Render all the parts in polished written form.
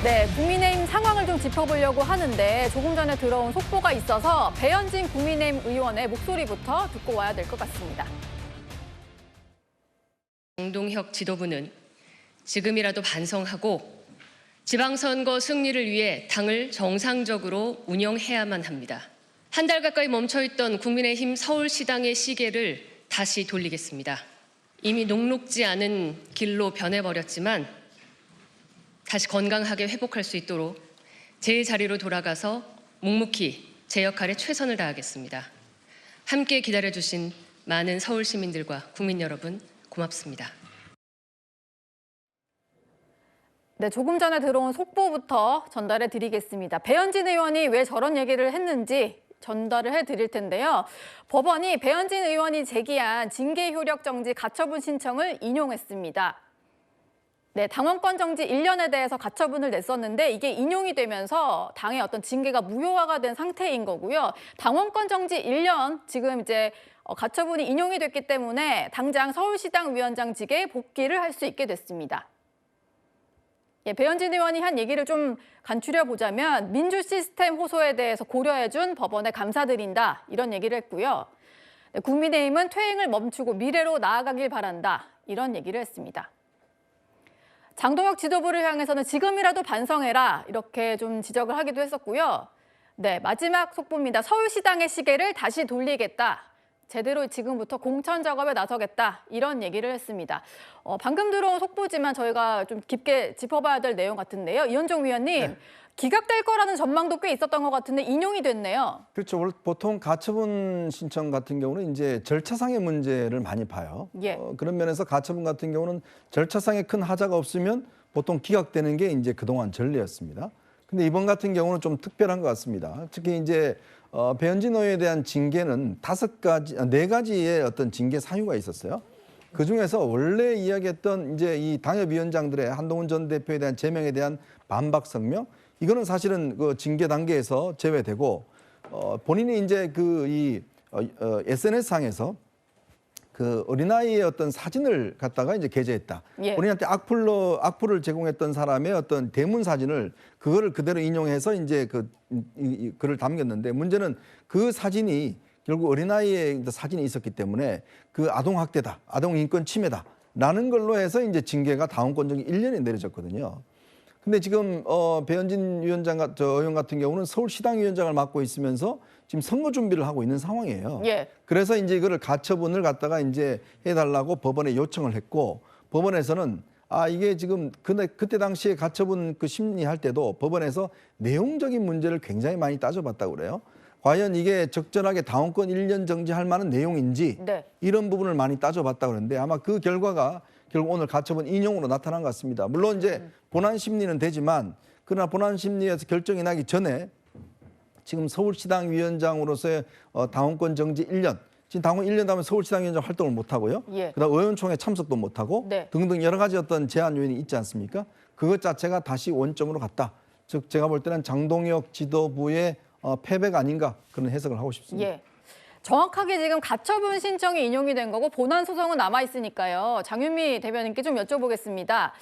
네, 국민의힘 상황을 좀 짚어보려고 하는데 조금 전에 들어온 속보가 있어서 배현진 국민의힘 의원의 목소리부터 듣고 와야 될 것 같습니다. 정동혁 지도부는 지금이라도 반성하고 지방선거 승리를 위해 당을 정상적으로 운영해야만 합니다. 한 달 가까이 멈춰있던 국민의힘 서울시당의 시계를 다시 돌리겠습니다. 이미 녹록지 않은 길로 변해버렸지만 다시 건강하게 회복할 수 있도록 제 자리로 돌아가서 묵묵히 제 역할에 최선을 다하겠습니다. 함께 기다려주신 많은 서울 시민들과 국민 여러분 고맙습니다. 네, 조금 전에 들어온 속보부터 전달해 드리겠습니다. 배현진 의원이 왜 저런 얘기를 했는지 전달을 해드릴 텐데요. 법원이 배현진 의원이 제기한 징계 효력 정지 가처분 신청을 인용했습니다. 네, 당원권 정지 1년에 대해서 가처분을 냈었는데 이게 인용이 되면서 당의 어떤 징계가 무효화가 된 상태인 거고요. 당원권 정지 1년 지금 이제 가처분이 인용이 됐기 때문에 당장 서울시당 위원장직에 복귀를 할 수 있게 됐습니다. 예, 배현진 의원이 한 얘기를 좀 간추려 보자면 민주 시스템 호소에 대해서 고려해준 법원에 감사드린다 이런 얘기를 했고요. 네, 국민의힘은 퇴행을 멈추고 미래로 나아가길 바란다 이런 얘기를 했습니다. 장동혁 지도부를 향해서는 지금이라도 반성해라 이렇게 좀 지적을 하기도 했었고요. 네, 마지막 속보입니다. 서울시당의 시계를 다시 돌리겠다. 제대로 지금부터 공천 작업에 나서겠다 이런 얘기를 했습니다. 방금 들어온 속보지만 저희가 좀 깊게 짚어봐야 될 내용 같은데요. 이현종 위원님, 네. 기각될 거라는 전망도 꽤 있었던 것 같은데 인용이 됐네요. 그렇죠. 보통 가처분 신청 같은 경우는 이제 절차상의 문제를 많이 봐요. 예. 그런 면에서 가처분 같은 경우는 절차상에 큰 하자가 없으면 보통 기각되는 게 이제 그동안 전례였습니다. 근데 이번 같은 경우는 좀 특별한 것 같습니다. 특히 이제 배현진 의원에 대한 징계는 4가지의 어떤 징계 사유가 있었어요. 그 중에서 원래 이야기했던 이제 이 당협위원장들의 한동훈 전 대표에 대한 제명에 대한 반박 성명, 이거는 사실은 그 징계 단계에서 제외되고 본인이 이제 SNS상에서 그 어린아이의 어떤 사진을 갖다가 이제 게재했다. 예. 본인한테 악플을 제공했던 사람의 어떤 대문 사진을 그거를 그대로 인용해서 이제 글을 담겼는데 문제는 그 사진이 결국 어린아이의 사진이 있었기 때문에 그 아동학대다, 아동인권 침해다라는 걸로 해서 이제 징계가 당원권 정지 1년에 내려졌거든요. 근데 지금 배현진 의원 같은 경우는 서울시당 위원장을 맡고 있으면서 지금 선거 준비를 하고 있는 상황이에요. 예. 그래서 이제 이거를 가처분을 갖다가 이제 해달라고 법원에 요청을 했고 법원에서는 이게 지금 그때 당시에 가처분 그 심리할 때도 법원에서 내용적인 문제를 굉장히 많이 따져봤다고 그래요. 과연 이게 적절하게 당원권 1년 정지할 만한 내용인지 네. 이런 부분을 많이 따져봤다고 그러는데 아마 그 결과가 결국 오늘 가처분 인용으로 나타난 것 같습니다. 물론 이제 본안 심리는 되지만 그러나 본안 심리에서 결정이 나기 전에 지금 서울시당 위원장으로서의 당원권 정지 1년, 지금 당원 1년 다음에 서울시당 위원장 활동을 못 하고요. 예. 그다음 의원총회 참석도 못 하고 네. 등등 여러 가지 어떤 제한 요인이 있지 않습니까? 그것 자체가 다시 원점으로 갔다. 즉 제가 볼 때는 장동혁 지도부의 패배가 아닌가 그런 해석을 하고 싶습니다. 예. 정확하게 지금 가처분 신청이 인용이 된 거고 본안 소송은 남아 있으니까요. 장윤미 대변인께 좀 여쭤보겠습니다.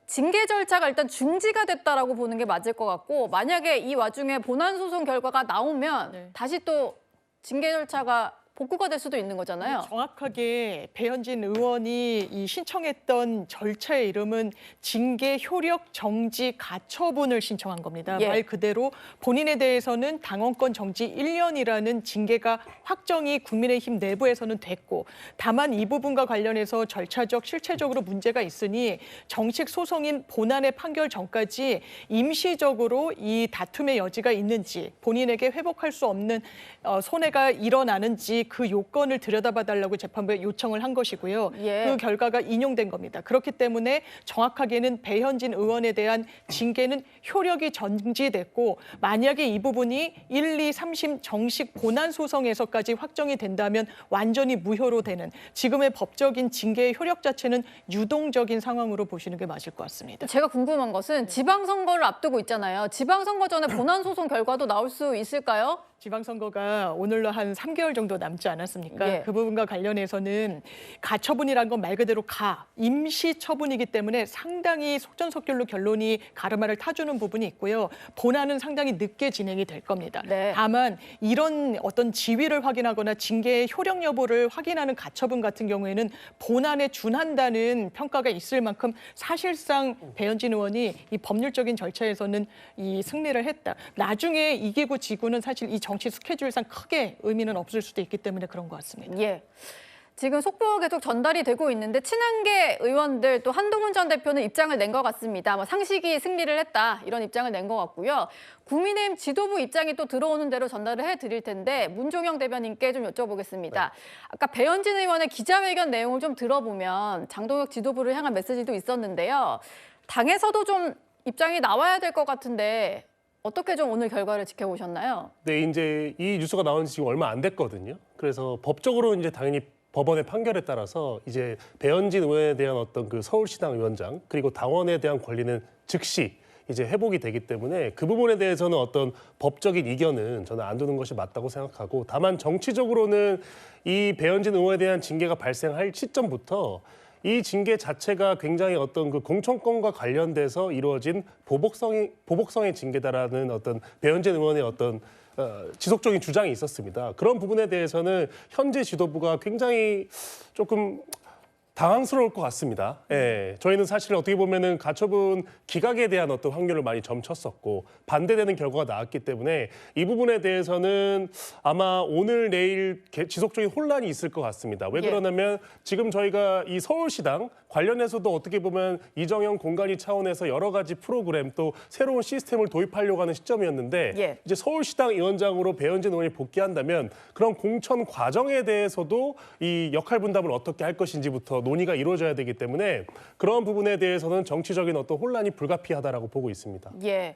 징계 절차가 일단 중지가 됐다라고 보는 게 맞을 것 같고 만약에 이 와중에 본안 소송 결과가 나오면 네. 다시 또 징계 절차가 복구가 될 수도 있는 거잖아요. 정확하게 배현진 의원이 이 신청했던 절차의 이름은 징계 효력 정지 가처분을 신청한 겁니다. 예. 말 그대로 본인에 대해서는 당원권 정지 1년이라는 징계가 확정이 국민의힘 내부에서는 됐고 다만 이 부분과 관련해서 절차적 실체적으로 문제가 있으니 정식 소송인 본안의 판결 전까지 임시적으로 이 다툼의 여지가 있는지 본인에게 회복할 수 없는 손해가 일어나는지 그 요건을 들여다봐달라고 재판부에 요청을 한 것이고요. 예. 그 결과가 인용된 겁니다. 그렇기 때문에 정확하게는 배현진 의원에 대한 징계는 효력이 정지됐고 만약에 이 부분이 1, 2, 3심 정식 본안 소송에서까지 확정이 된다면 완전히 무효로 되는 지금의 법적인 징계의 효력 자체는 유동적인 상황으로 보시는 게 맞을 것 같습니다. 제가 궁금한 것은 지방선거를 앞두고 있잖아요. 지방선거 전에 본안 소송 결과도 나올 수 있을까요? 지방선거가 오늘로 한 3개월 정도 남지 않았습니까? 예. 그 부분과 관련해서는 가처분이란 건 말 그대로 임시 처분이기 때문에 상당히 속전속결로 결론이 가르마를 타주는 부분이 있고요. 본안은 상당히 늦게 진행이 될 겁니다. 네. 다만 이런 어떤 지위를 확인하거나 징계의 효력 여부를 확인하는 가처분 같은 경우에는 본안에 준한다는 평가가 있을 만큼 사실상 배현진 의원이 이 법률적인 절차에서는 이 승리를 했다. 나중에 이기고 지구는 사실 이 정치 스케줄상 크게 의미는 없을 수도 있기 때문에 그런 것 같습니다. 예. 지금 속보가 계속 전달이 되고 있는데 친한계 의원들 또 한동훈 전 대표는 입장을 낸 것 같습니다. 뭐 상식이 승리를 했다 이런 입장을 낸 것 같고요. 국민의힘 지도부 입장이 또 들어오는 대로 전달을 해드릴 텐데 문종영 대변인께 좀 여쭤보겠습니다. 아까 배현진 의원의 기자회견 내용을 좀 들어보면 장동혁 지도부를 향한 메시지도 있었는데요. 당에서도 좀 입장이 나와야 될 것 같은데 어떻게 좀 오늘 결과를 지켜보셨나요? 네, 이제 이 뉴스가 나온 지 지금 얼마 안 됐거든요. 그래서 법적으로 이제 당연히 법원의 판결에 따라서 이제 배현진 의원에 대한 어떤 그 서울시당 위원장 그리고 당원에 대한 권리는 즉시 이제 회복이 되기 때문에 그 부분에 대해서는 어떤 법적인 이견은 저는 안 두는 것이 맞다고 생각하고 다만 정치적으로는 이 배현진 의원에 대한 징계가 발생할 시점부터 이 징계 자체가 굉장히 어떤 그 공천권과 관련돼서 이루어진 보복성의 징계다라는 어떤 배현진 의원의 어떤 지속적인 주장이 있었습니다. 그런 부분에 대해서는 현재 지도부가 굉장히 조금 당황스러울 것 같습니다. 예, 저희는 사실 어떻게 보면은 가처분 기각에 대한 어떤 확률을 많이 점쳤었고 반대되는 결과가 나왔기 때문에 이 부분에 대해서는 아마 오늘 내일 지속적인 혼란이 있을 것 같습니다. 왜 그러냐면 지금 저희가 이 서울시당 관련해서도 어떻게 보면 이정현 공간위 차원에서 여러 가지 프로그램 또 새로운 시스템을 도입하려고 하는 시점이었는데 이제 서울시당 위원장으로 배현진 의원이 복귀한다면 그런 공천 과정에 대해서도 이 역할 분담을 어떻게 할 것인지부터 논의가 이루어져야 되기 때문에 그런 부분에 대해서는 정치적인 어떤 혼란이 불가피하다라고 보고 있습니다. 예.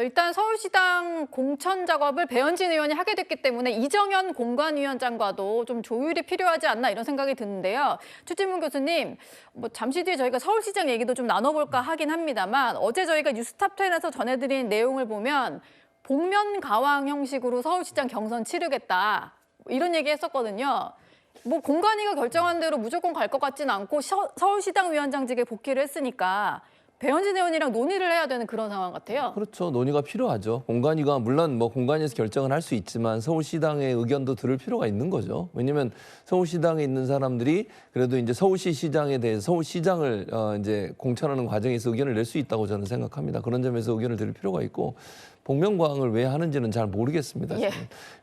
일단 서울시당 공천 작업을 배현진 의원이 하게 됐기 때문에 이정현 공관위원장과도 좀 조율이 필요하지 않나 이런 생각이 드는데요. 추진문 교수님, 뭐 잠시 뒤에 저희가 서울시장 얘기도 좀 나눠볼까 하긴 합니다만 어제 저희가 뉴스탑10에서 전해드린 내용을 보면 복면 가왕 형식으로 서울시장 경선 치르겠다 이런 얘기 했었거든요. 뭐 공관위가 결정한 대로 무조건 갈 것 같지는 않고 서울시당 위원장직에 복귀를 했으니까 배현진 의원이랑 논의를 해야 되는 그런 상황 같아요. 그렇죠. 논의가 필요하죠. 공관위가 물론 뭐 공관위에서 결정을 할 수 있지만 서울시당의 의견도 들을 필요가 있는 거죠. 왜냐하면 서울시당에 있는 사람들이 그래도 이제 서울시 시장에 대해서 서울시장을 이제 공천하는 과정에서 의견을 낼 수 있다고 저는 생각합니다. 그런 점에서 의견을 들을 필요가 있고 복면가왕을 왜 하는지는 잘 모르겠습니다.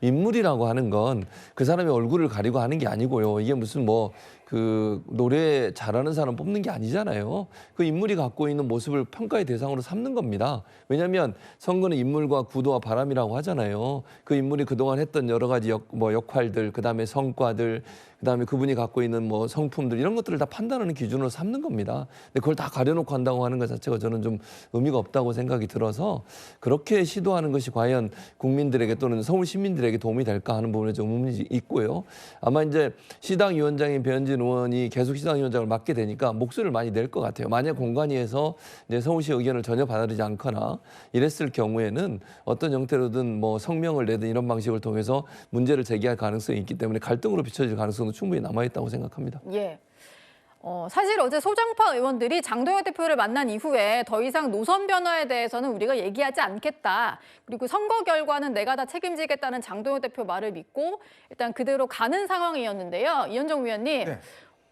인물이라고 하는 건 그 사람의 얼굴을 가리고 하는 게 아니고요. 이게 무슨 뭐 그 노래 잘하는 사람 뽑는 게 아니잖아요. 그 인물이 갖고 있는 모습을 평가의 대상으로 삼는 겁니다. 왜냐하면 선거는 인물과 구도와 바람이라고 하잖아요. 그 인물이 그동안 했던 여러 가지 역할들, 그다음에 성과들, 그다음에 그분이 갖고 있는 뭐 성품들 이런 것들을 다 판단하는 기준으로 삼는 겁니다. 근데 그걸 다 가려놓고 한다고 하는 것 자체가 저는 좀 의미가 없다고 생각이 들어서 그렇게 시도하는 것이 과연 국민들에게 또는 서울 시민들에게 도움이 될까 하는 부분에 좀 의문이 있고요. 아마 이제 시당위원장인 배현진 의원이 계속 시당위원장을 맡게 되니까 목소리를 많이 낼 것 같아요. 만약 공관위에서 이제 서울시 의견을 전혀 받아들이지 않거나 이랬을 경우에는 어떤 형태로든 뭐 성명을 내든 이런 방식을 통해서 문제를 제기할 가능성이 있기 때문에 갈등으로 비춰질 가능성도 충분히 남아있다고 생각합니다. 예. 사실 어제 소장파 의원들이 장동혁 대표를 만난 이후에 더 이상 노선 변화에 대해서는 우리가 얘기하지 않겠다. 그리고 선거 결과는 내가 다 책임지겠다는 장동혁 대표 말을 믿고 일단 그대로 가는 상황이었는데요. 이현정 위원님,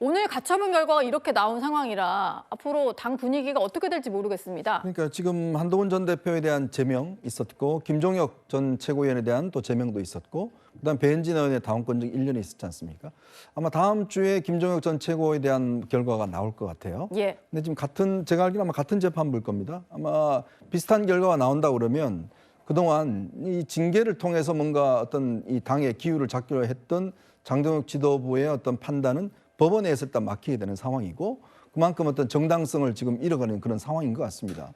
오늘 가처분 결과가 이렇게 나온 상황이라 앞으로 당 분위기가 어떻게 될지 모르겠습니다. 그러니까 지금 한동훈 전 대표에 대한 제명 있었고 김종혁 전 최고위원에 대한 또 제명도 있었고 그다음 배현진 의원의 당원권적 1년이 있었지 않습니까? 아마 다음 주에 김종혁 전 최고에 대한 결과가 나올 것 같아요. 근데 지금 제가 알기로 아마 같은 재판부일 겁니다. 아마 비슷한 결과가 나온다 그러면 그동안 이 징계를 통해서 뭔가 어떤 이 당의 기율을 잡기로 했던 장동혁 지도부의 어떤 판단은 법원에서 일단 막히게 되는 상황이고 그만큼 어떤 정당성을 지금 잃어가는 그런 상황인 것 같습니다.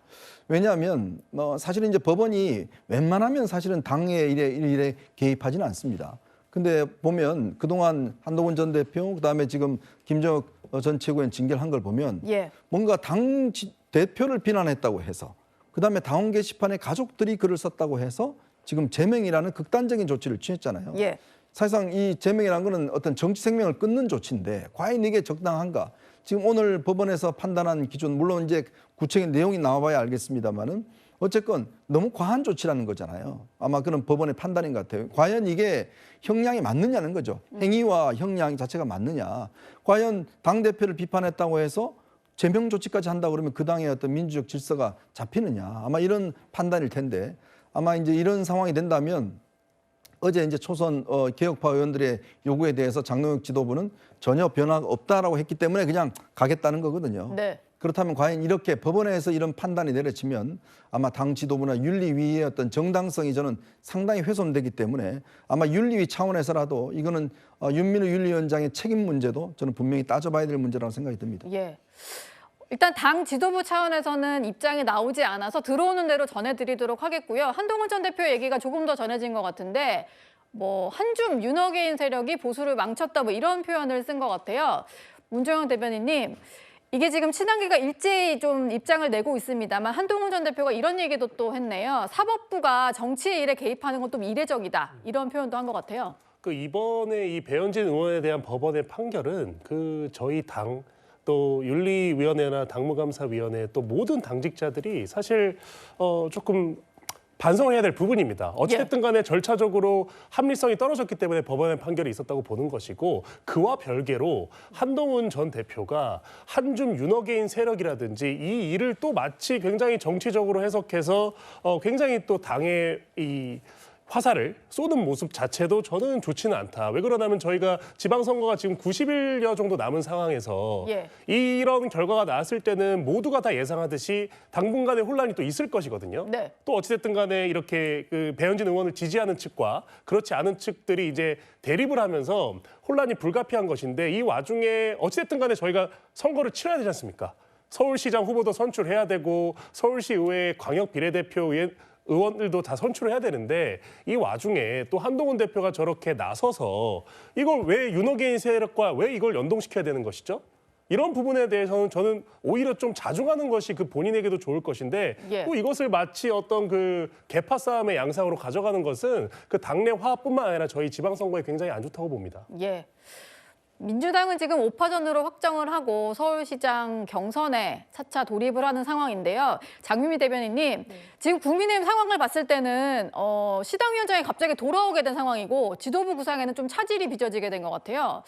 왜냐하면 사실은 이제 법원이 웬만하면 사실은 당의 일에 개입하지는 않습니다. 근데 보면 그동안 한동훈 전 대표 그다음에 지금 김정혁 전 최고위원 징계를 한 걸 보면 뭔가 당 대표를 비난했다고 해서 그다음에 당원 게시판에 가족들이 글을 썼다고 해서 지금 제명이라는 극단적인 조치를 취했잖아요. 예. 사실상 이 제명이라는 거는 어떤 정치 생명을 끊는 조치인데 과연 이게 적당한가? 지금 오늘 법원에서 판단한 기준, 물론 이제 구체적인 내용이 나와봐야 알겠습니다만은 어쨌건 너무 과한 조치라는 거잖아요. 아마 그런 법원의 판단인 것 같아요. 과연 이게 형량이 맞느냐는 거죠. 행위와 형량 자체가 맞느냐. 과연 당대표를 비판했다고 해서 제명 조치까지 한다고 그러면 그 당의 어떤 민주적 질서가 잡히느냐. 아마 이런 판단일 텐데 아마 이제 이런 상황이 된다면 어제 이제 초선 개혁파 의원들의 요구에 대해서 장동혁 지도부는 전혀 변화가 없다라고 했기 때문에 그냥 가겠다는 거거든요. 네. 그렇다면 과연 이렇게 법원에서 이런 판단이 내려지면 아마 당 지도부나 윤리위의 어떤 정당성이 저는 상당히 훼손되기 때문에 아마 윤리위 차원에서라도 이거는 윤민우 윤리위원장의 책임 문제도 저는 분명히 따져봐야 될 문제라고 생각이 듭니다. 예. 일단 당 지도부 차원에서는 입장이 나오지 않아서 들어오는 대로 전해드리도록 하겠고요. 한동훈 전 대표 얘기가 조금 더 전해진 것 같은데 뭐 한줌 윤어게인 세력이 보수를 망쳤다 뭐 이런 표현을 쓴 것 같아요. 문종영 대변인님, 이게 지금 친한계가 일제히 좀 입장을 내고 있습니다만 한동훈 전 대표가 이런 얘기도 또 했네요. 사법부가 정치의 일에 개입하는 건 좀 이례적이다. 이런 표현도 한 것 같아요. 그 이번에 이 배현진 의원에 대한 법원의 판결은 그 저희 당 또 윤리위원회나 당무감사위원회 또 모든 당직자들이 사실 조금 반성을 해야 될 부분입니다. 어찌됐든 간에 절차적으로 합리성이 떨어졌기 때문에 법원의 판결이 있었다고 보는 것이고 그와 별개로 한동훈 전 대표가 한줌 윤어게인 세력이라든지 이 일을 또 마치 굉장히 정치적으로 해석해서 굉장히 또 당의 이 화살을 쏘는 모습 자체도 저는 좋지는 않다. 왜 그러냐면 저희가 지방선거가 지금 90일여 정도 남은 상황에서 예. 이런 결과가 나왔을 때는 모두가 다 예상하듯이 당분간의 혼란이 또 있을 것이거든요. 네. 또 어찌됐든 간에 이렇게 그 배현진 의원을 지지하는 측과 그렇지 않은 측들이 이제 대립을 하면서 혼란이 불가피한 것인데 이 와중에 어찌됐든 간에 저희가 선거를 치러야 되지 않습니까? 서울시장 후보도 선출해야 되고 서울시의회 광역 비례대표 의원들도 다 선출을 해야 되는데 이 와중에 또 한동훈 대표가 저렇게 나서서 이걸 왜 윤어게인 세력과 왜 이걸 연동시켜야 되는 것이죠? 이런 부분에 대해서는 저는 오히려 좀 자중하는 것이 그 본인에게도 좋을 것인데 예. 또 이것을 마치 어떤 그 계파 싸움의 양상으로 가져가는 것은 그 당내 화합뿐만 아니라 저희 지방선거에 굉장히 안 좋다고 봅니다. 예. 민주당은 지금 5파전으로 확정을 하고 서울시장 경선에 차차 돌입을 하는 상황인데요. 장유미 대변인님, 지금 국민의힘 상황을 봤을 때는 시당위원장이 갑자기 돌아오게 된 상황이고 지도부 구상에는 좀 차질이 빚어지게 된 것 같아요.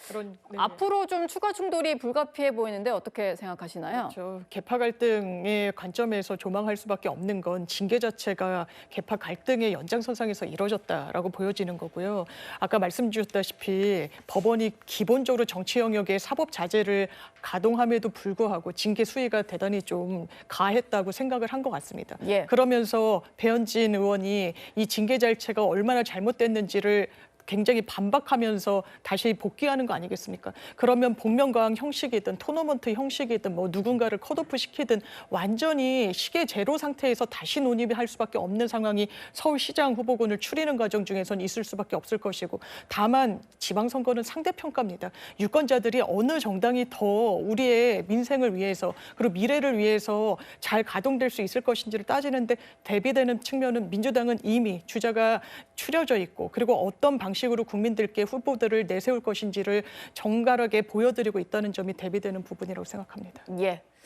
앞으로 좀 추가 충돌이 불가피해 보이는데 어떻게 생각하시나요? 그렇죠. 계파 갈등의 관점에서 조망할 수밖에 없는 건 징계 자체가 계파 갈등의 연장선상에서 이루어졌다라고 보여지는 거고요. 아까 말씀 주셨다시피 법원이 기본적으로 정치 영역의 사법 자제를 가동함에도 불구하고 징계 수위가 대단히 좀 가했다고 생각을 한 것 같습니다. 예. 그러면서 배현진 의원이 이 징계 절차가 얼마나 잘못됐는지를 굉장히 반박하면서 다시 복귀하는 거 아니겠습니까? 그러면 복면가왕 형식이든 토너먼트 형식이든 뭐 누군가를 컷오프 시키든 완전히 시계 제로 상태에서 다시 논의할 수밖에 없는 상황이 서울시장 후보군을 추리는 과정 중에선 있을 수밖에 없을 것이고 다만 지방선거는 상대평가입니다. 유권자들이 어느 정당이 더 우리의 민생을 위해서 그리고 미래를 위해서 잘 가동될 수 있을 것인지를 따지는데 대비되는 측면은 민주당은 이미 주자가 추려져 있고 그리고 어떤 방식으로 국민들께 후보들을 내세울 것인지를 정갈하게 보여드리고 있다는 점이 대비되는 부분이라고 생각합니다. 예.